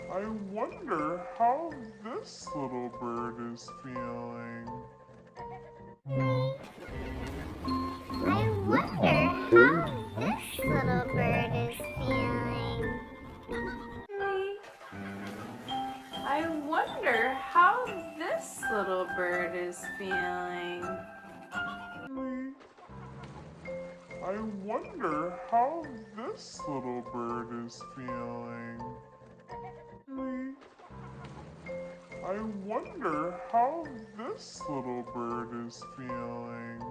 I wonder how this little bird is feeling. I wonder how this little bird is feeling. I wonder how this little bird is feeling. I wonder how this little bird is feeling. I wonder how this little bird is feeling.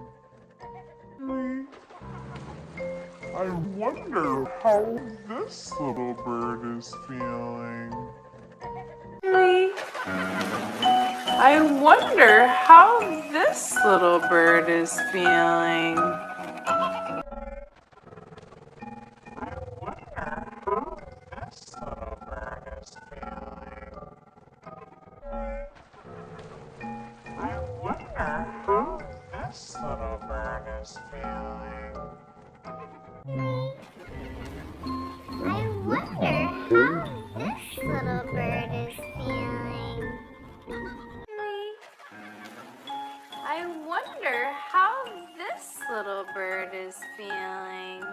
I wonder how this little bird is feeling. I wonder how this little bird is feeling. I wonder how this little bird is feeling. I wonder how this little bird is feeling. I wonder how this little bird is feeling.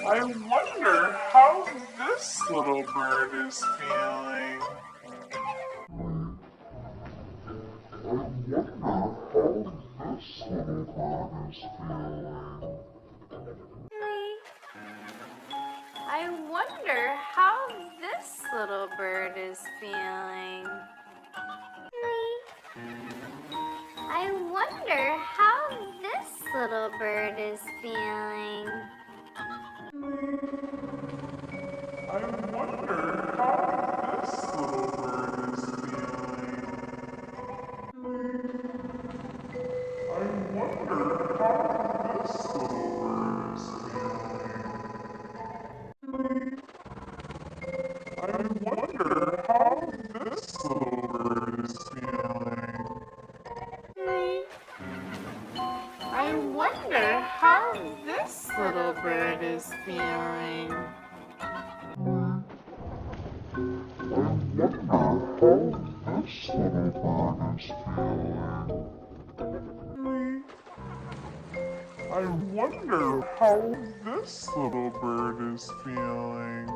I wonder how this little bird is feeling. I wonder how this little bird is feeling. I wonder how this little bird is feeling. I wonder how this little bird is feeling. I wonder how this little bird is feeling. I wonder how this little bird is feeling. I wonder how this little bird is feeling. I wonder how this little bird is feeling.